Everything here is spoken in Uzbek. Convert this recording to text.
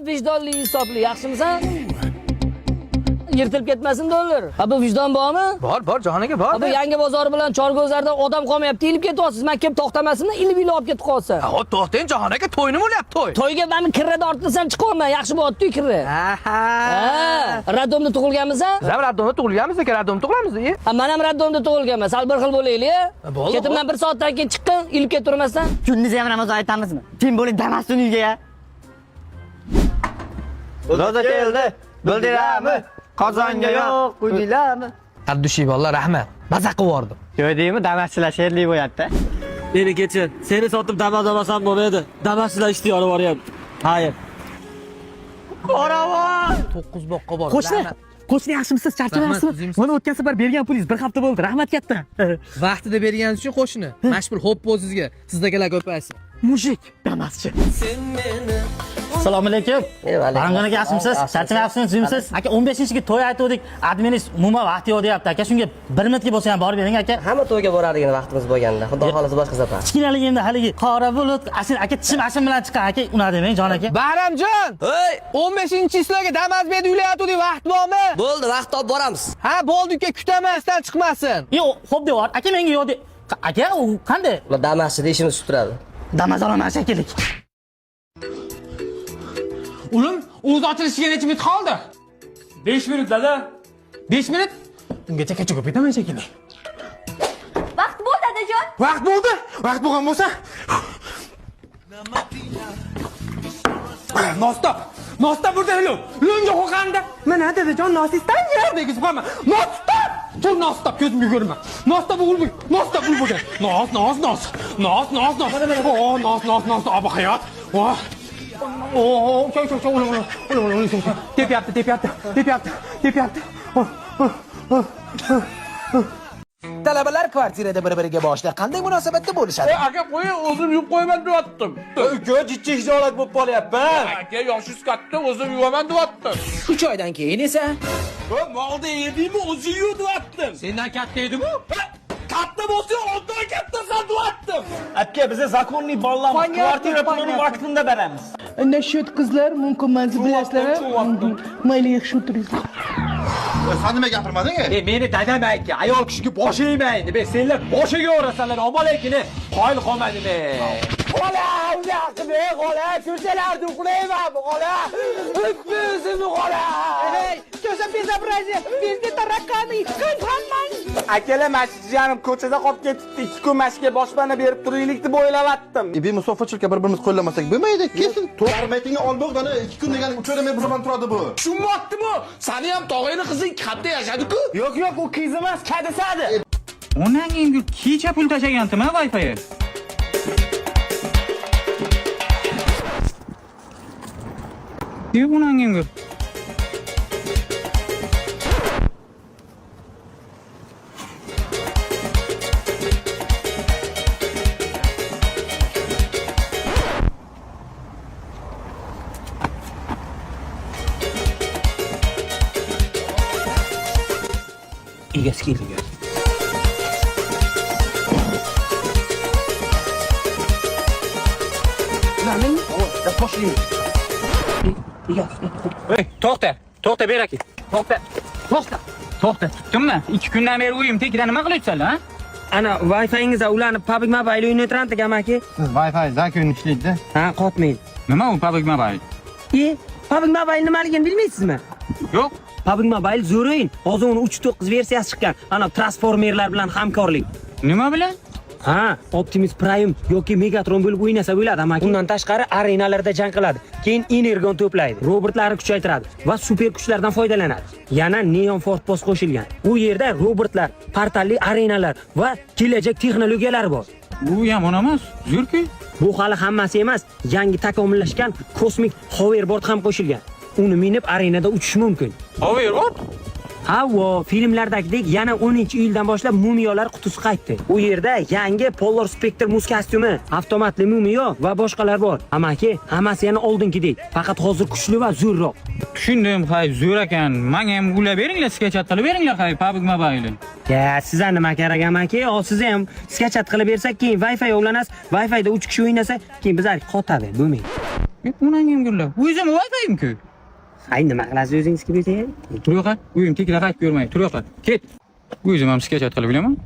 Vijdonli insofli, yaxshimisan? Yirtilib ketmasin dollar. Ha bu vijdon bormi? Bor, joniga bor. Bu yangi bozor bilan Chorg'ozlardan odam qolmayapti, ilib ketyapsiz. Men kelib to'xtamasinmi, ilib olib ketib qolsa. Hop, to'xtang, Jahon aka, to'yni bo'lyapti, to'y. To'yga men kirrada ortlasam chiqolman, yaxshi bo'lyapti kirra. Ha, Radomda tug'ilganmisan? Biz ham Radomda tug'ilganmiz, Radomda tug'ilamiz. Ha, men ham Radomda tug'ilganman. Sal bir xil bo'laylik. Ketimdan 1 soatdan keyin chiqqin, ilib kettirmasdan. Kunniz ham Ramazon aytamizmi? Kim bo'ling damasdan uyga ya. Roza keldi. Bildirami? Qozonga yo'q, qo'ydinglarmi? Abdushiy bolalar, rahmat. Maza qilib yubordim. Ko'rdingmi, damaschilar sherlik bo'lyapti. Meni kechir. Seni sotib Damas olmasam bo'lmaydi. Damaschilar ishtiyori boryapti. Hayır. Qoravon! 9 boqqa bor. Qo'shni yaxshimisiz? Charchamayapsizmi? Mana o'tgan safar bergan pulingiz 1 hafta bo'ldi. Rahmat katta. Vaqtida berganingiz uchun qo'shni. Mashhur hoppo sizga. Sizdagilar ko'paysin. Mujik, damaschi. Assalomu alaykum. Barangon aka yaxshimisiz? Charchamayapsizmi? Jimsiz? Aka 15-ga to'y aytdik. Adminis umuman vaqti yo'q deyapti aka. Shunga 1 minutga bo'lsa ham borib bering aka. Hamma to'yga boradigan vaqtimiz bo'lganda, xudo xolasa boshqa safar. Kichkinaligimda haligi qora bulut, asin aka tishim ashim bilan chiqqan aka, unadi men jon aka. Bahramjon! Hey, 15-sizlarga Damas berib uylayotdik, vaqt bormi? Bo'ldi, vaqt topib boramiz. Ha, bo'ldi uka, kutamasdan chiqmasin. Yo'q, xo'p deyapti. Aka menga yo'q de. Aka, u qanday? Ular Damaschi ishimiz shu turadi. Damas olaman shekilli. Ulim, o'zi ochilishiga necha minut qoldi? 5 minut dada. 5 minut? Ungacha kecha ko'p ketaman shekilli. Vaqt bo'ldi dadajon. Vaqt bo'ldi. Vaqt bo'lgan bo'lsa. Nosta burada lo. Lunga qo'qanda. Mana dadajon nosisdan yerdagi qo'yma. Nosta! Tur nosta ko'zimga ko'rma. Nosta bo'lgan. Nosta bo'lgan. Nos. Nos. Abi hayot. Tepyapti. Talabalar kvartirada bir-biriga boshda qanday munosabatda bo'lishadi? Aka qo'ying, o'zim yuvib qo'yaman deyaptim. Jiddiy holat bo'lib qolyapti. Aka yoshingiz katta, o'zim yuvaman deyaptim. 3 oydan keyin esa Molda yedingmi, o'zing yuv deyaptim. Sendan katta edimi? Katta bo'lsa, ondan kattasan deyaptim. aka biza zakonli bolalar kvartira pulini vaqtida beramiz. Насчет qizlar mumkin manzi bilasizlar. Mayli yaxshi o'tiringlar. Sen nima gapirmading? Meni tadamayki, ayol kishiga bosh egmaydi. Ben senlar boshiga o'rasanlar, omalakini qoyil qolmadimi? Qola, uzoqmi, qola, ko'chalarda uxlaymanmi, qola? O'tmizmi, qola? Ey, ko'sa безобразие, везде тараканы, qanqanman. Akalar masjidjanim ko'chada qolib ketibdi. 2 kun mashqga boshpana berib turaylik deb o'ylayaptim. Bemusofirchilikka bir-birimiz qo'llamasak bo'lmaydi. Kesin to'g'rimaytingni olmoqdani 2 kun degan uchoramay bir zaman turadi bu. Tushunmoqdi bu. Seni ham tog'ayni qizing katta yashadi-ku. Yo'q, u qiz emas, kadisadi. Ondan keyin kecha pul tashagandim-a Wi-Fi. Yo'q, undan keyin Egasi keldi. Ularning boshlaymiz. Hey, to'xta ber aka. To'xta. Tutdimmi? 2 kundan beri uyim tekida nima qilyapsan-a? Ana Wi-Fi'ingiz ulanib, PUBG Mobile o'ynaytiramiz amaki. Wi-Fi zakon ishlaydi. Ha, qotmaydi. Nima u PUBG Mobile? PUBG Mobile nimaligini bilmaysizmi? Yo'q. PUBG Mobile zo'r o'yin. Hozir uni 3.9 versiyasi chiqqan. Ana Transformerlar bilan hamkorlik. Nima bilan? Ha, Optimus Prime yoki Megatron bo'lib o'ynasa bo'ladi amaki. Undan tashqari arenalarda jang qiladi. Keyin energion to'playdi. Robotlarni kuchaytiradi va super kuchlardan foydalanadi. Yana Neon Force qo'shilgan. U yerda robotlar, portalli arenalar va kelajak texnologiyalari bor. Bu ham emas, zo'r-ku. Bu hali hammasi emas. Yangi takomillashgan kosmik hoverboard ham qo'shilgan. Uni minib arenada uchish mumkin. Hoverboard? Havo filmlardagidek yana 10-iyuldan boshlab mumiyolar qutisi qaytdi. U yerda yangi Polar Spectre muz kostyumi, avtomatli mumiyo va boshqalar bor. Amaki, hammasi yana oldingidek, faqat hozir kuchli va zo'rroq. Tushundim, hay zo'r ekan. Menga ham ulab beringlar, sketchat qilib beringlar, hay PUBG Mobile. Ya, sizlar nima kerak amaki? Siz ham sketchat qilib bersak, keyin Wi-Fi yo'lanasiz. Wi-Fi da 3 kishi o'ynasa, keyin bizlar qotadi, bo'lmaydi. Unan ham gurlar. O'zim Wi-Fi'im-ku. Hay, nima qilasiz o'zingiz kelib Tur yo'qa. Uyim tekrar qaytib ko'rmay. Tur yo'qa. Ket. O'zim ham sketch qilib bilaman.